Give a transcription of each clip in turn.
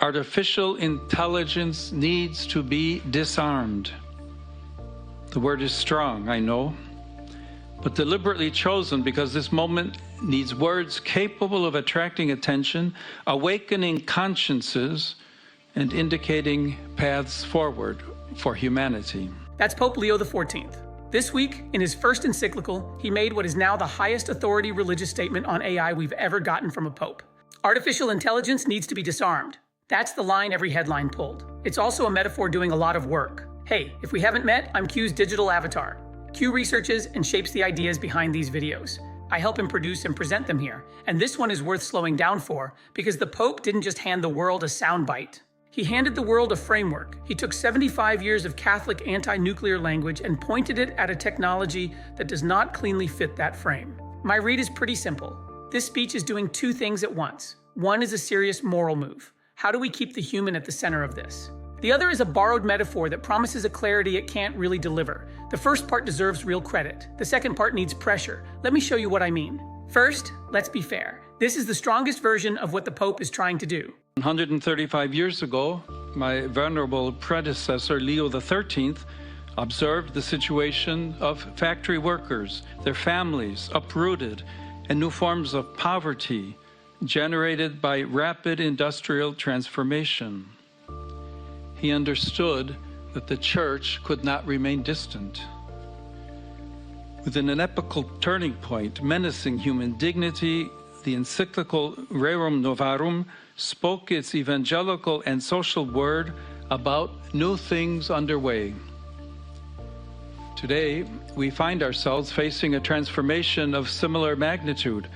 Artificial intelligence needs to be disarmed. The word is strong, I know, but deliberately chosen because this moment needs words capable of attracting attention, awakening consciences, and indicating paths forward for humanity. That's Pope Leo XIV. This week, in his first encyclical, he made what is now the highest authority religious statement on AI we've ever gotten from a pope. Artificial intelligence needs to be disarmed. That's the line every headline pulled. It's also a metaphor doing a lot of work. Hey, if we haven't met, I'm Q's digital avatar. Q researches and shapes the ideas behind these videos. I help him produce and present them here, and this one is worth slowing down for because the Pope didn't just hand the world a soundbite. He handed the world a framework. He took 75 years of Catholic anti-nuclear language and pointed it at a technology that does not cleanly fit that frame. My read is pretty simple. This speech is doing two things at once. One is a serious moral move. How do we keep the human at the center of this? The other is a borrowed metaphor that promises a clarity it can't really deliver. The first part deserves real credit. The second part needs pressure. Let me show you what I mean. First, let's be fair. This is the strongest version of what the Pope is trying to do. 135 years ago, my venerable predecessor, Leo XIII, observed the situation of factory workers, their families uprooted, and new forms of poverty generated by rapid industrial transformation. He understood that the Church could not remain distant. Within an epochal turning point menacing human dignity, the encyclical Rerum Novarum spoke its evangelical and social word about new things underway. Today, we find ourselves facing a transformation of similar magnitude,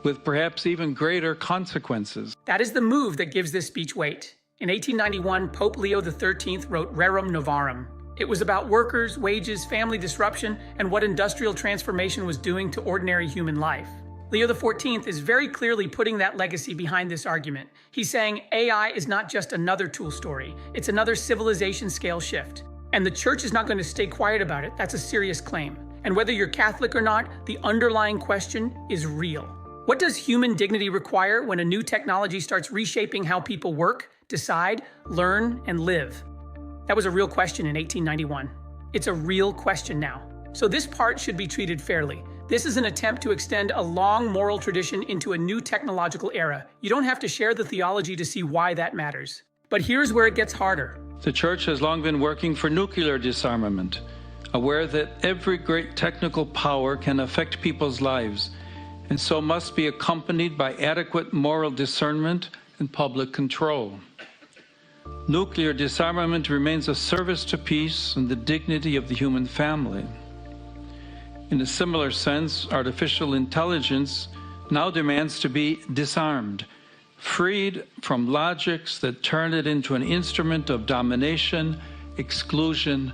with perhaps even greater consequences. That is the move that gives this speech weight. In 1891, Pope Leo XIII wrote Rerum Novarum. It was about workers, wages, family disruption, and what industrial transformation was doing to ordinary human life. Leo XIV is very clearly putting that legacy behind this argument. He's saying AI is not just another tool story, it's another civilization scale shift. And the Church is not going to stay quiet about it. That's a serious claim. And whether you're Catholic or not, the underlying question is real. What does human dignity require when a new technology starts reshaping how people work, decide, learn, and live? That was a real question in 1891. It's a real question now. So this part should be treated fairly. This is an attempt to extend a long moral tradition into a new technological era. You don't have to share the theology to see why that matters. But here's where it gets harder. The Church has long been working for nuclear disarmament, aware that every great technical power can affect people's lives, and so must be accompanied by adequate moral discernment and public control. Nuclear disarmament remains a service to peace and the dignity of the human family. In a similar sense, artificial intelligence now demands to be disarmed, freed from logics that turn it into an instrument of domination, exclusion,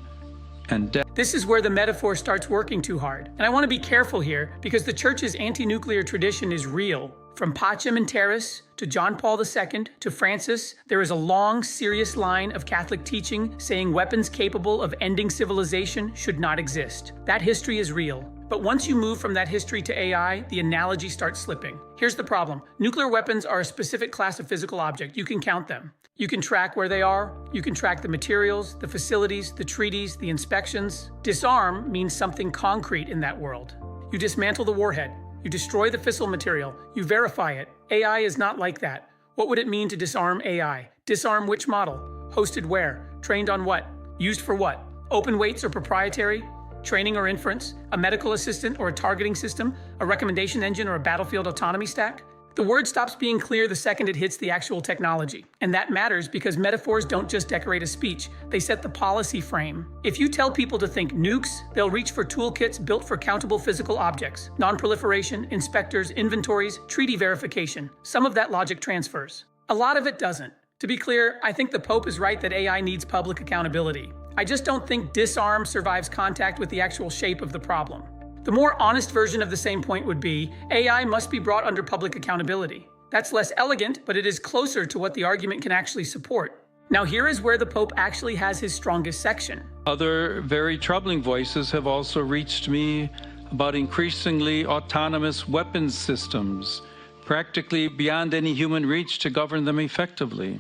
and death. This is where the metaphor starts working too hard. And I want to be careful here because the Church's anti-nuclear tradition is real. From Pacem in Terris to John Paul II to Francis, there is a long, serious line of Catholic teaching saying weapons capable of ending civilization should not exist. That history is real. But once you move from that history to AI, the analogy starts slipping. Here's the problem. Nuclear weapons are a specific class of physical object. You can count them. You can track where they are. You can track the materials, the facilities, the treaties, the inspections. Disarm means something concrete in that world. You dismantle the warhead. You destroy the fissile material. You verify it. AI is not like that. What would it mean to disarm AI? Disarm which model? Hosted where? Trained on what? Used for what? Open weights or proprietary? Training or inference? A medical assistant or a targeting system? A recommendation engine or a battlefield autonomy stack? The word stops being clear the second it hits the actual technology. And that matters because metaphors don't just decorate a speech, they set the policy frame. If you tell people to think nukes, they'll reach for toolkits built for countable physical objects, non-proliferation, inspectors, inventories, treaty verification. Some of that logic transfers. A lot of it doesn't. To be clear, I think the Pope is right that AI needs public accountability. I just don't think disarm survives contact with the actual shape of the problem. The more honest version of the same point would be, AI must be brought under public accountability. That's less elegant, but it is closer to what the argument can actually support. Now here is where the Pope actually has his strongest section. Other very troubling voices have also reached me about increasingly autonomous weapons systems, practically beyond any human reach to govern them effectively.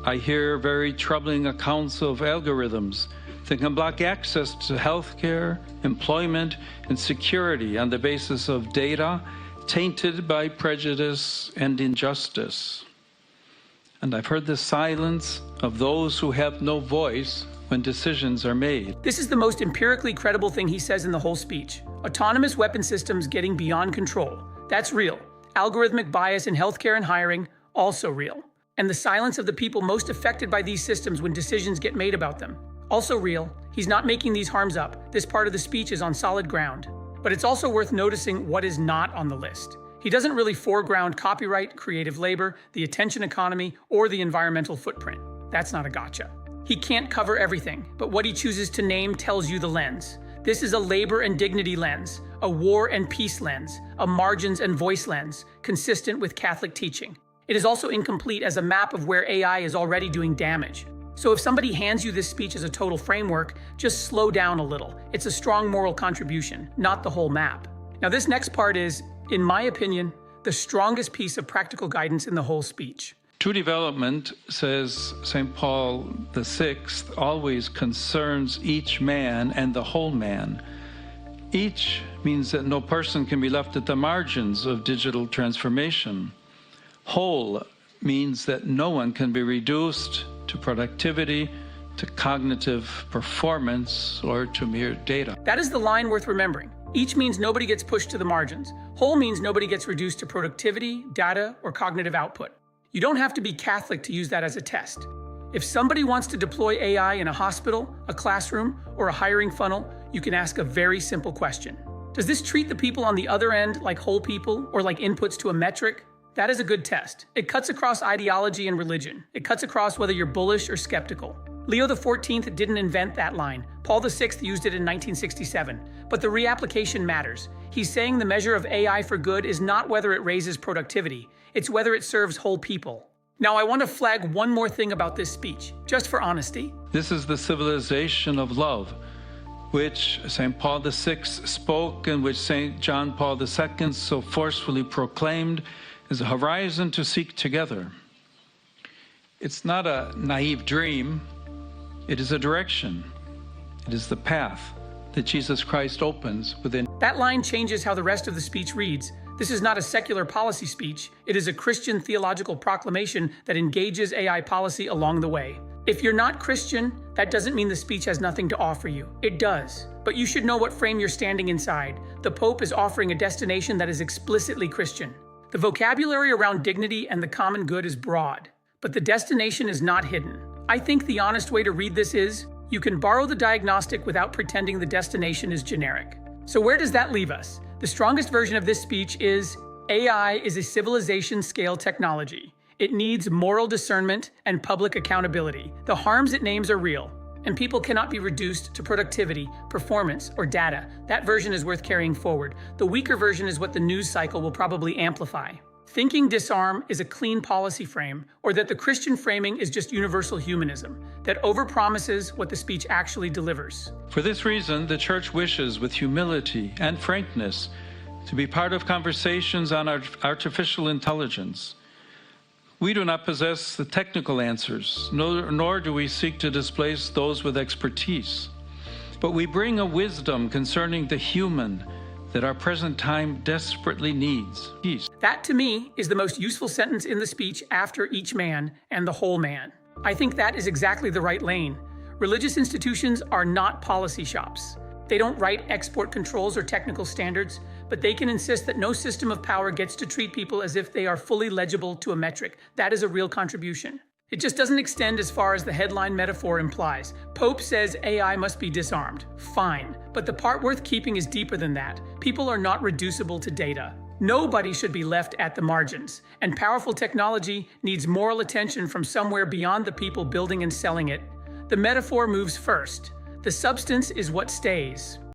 I hear very troubling accounts of algorithms that can block access to healthcare, employment, and security on the basis of data tainted by prejudice and injustice. And I've heard the silence of those who have no voice when decisions are made. This is the most empirically credible thing he says in the whole speech. Autonomous weapon systems getting beyond control. That's real. Algorithmic bias in healthcare and hiring, also real. And the silence of the people most affected by these systems when decisions get made about them, also real. He's not making these harms up. This part of the speech is on solid ground. But it's also worth noticing what is not on the list. He doesn't really foreground copyright, creative labor, the attention economy, or the environmental footprint. That's not a gotcha. He can't cover everything, but what he chooses to name tells you the lens. This is a labor and dignity lens, a war and peace lens, a margins and voice lens, consistent with Catholic teaching. It is also incomplete as a map of where AI is already doing damage. So if somebody hands you this speech as a total framework, just slow down a little. It's a strong moral contribution, not the whole map. Now this next part is, in my opinion, the strongest piece of practical guidance in the whole speech. True development, says St. Paul VI, always concerns each man and the whole man. Each means that no person can be left at the margins of digital transformation. Whole means that no one can be reduced to productivity, to cognitive performance, or to mere data. That is the line worth remembering. Each means nobody gets pushed to the margins. Whole means nobody gets reduced to productivity, data, or cognitive output. You don't have to be Catholic to use that as a test. If somebody wants to deploy AI in a hospital, a classroom, or a hiring funnel, you can ask a very simple question. Does this treat the people on the other end like whole people or like inputs to a metric? That is a good test. It cuts across ideology and religion. It cuts across whether you're bullish or skeptical. Leo XIV didn't invent that line. Paul VI used it in 1967. But the reapplication matters. He's saying the measure of AI for good is not whether it raises productivity. It's whether it serves whole people. Now I want to flag one more thing about this speech, just for honesty. This is the civilization of love, which St. Paul VI spoke and which St. John Paul II so forcefully proclaimed as a horizon to seek together. It's not a naive dream. It is a direction. It is the path that Jesus Christ opens within. That line changes how the rest of the speech reads. This is not a secular policy speech. It is a Christian theological proclamation that engages AI policy along the way. If you're not Christian, that doesn't mean the speech has nothing to offer you. It does. But you should know what frame you're standing inside. The Pope is offering a destination that is explicitly Christian. The vocabulary around dignity and the common good is broad, but the destination is not hidden. I think the honest way to read this is, you can borrow the diagnostic without pretending the destination is generic. So where does that leave us? The strongest version of this speech is, AI is a civilization-scale technology. It needs moral discernment and public accountability. The harms it names are real, and people cannot be reduced to productivity, performance, or data. That version is worth carrying forward. The weaker version is what the news cycle will probably amplify. Thinking disarm is a clean policy frame, or that the Christian framing is just universal humanism, that overpromises what the speech actually delivers. For this reason, the Church wishes with humility and frankness to be part of conversations on artificial intelligence. We do not possess the technical answers, nor do we seek to displace those with expertise. But we bring a wisdom concerning the human that our present time desperately needs. That, to me, is the most useful sentence in the speech after each man and the whole man. I think that is exactly the right lane. Religious institutions are not policy shops. They don't write export controls or technical standards, but they can insist that no system of power gets to treat people as if they are fully legible to a metric. That is a real contribution. It just doesn't extend as far as the headline metaphor implies. Pope says AI must be disarmed. Fine. But the part worth keeping is deeper than that. People are not reducible to data. Nobody should be left at the margins. And powerful technology needs moral attention from somewhere beyond the people building and selling it. The metaphor moves first. The substance is what stays.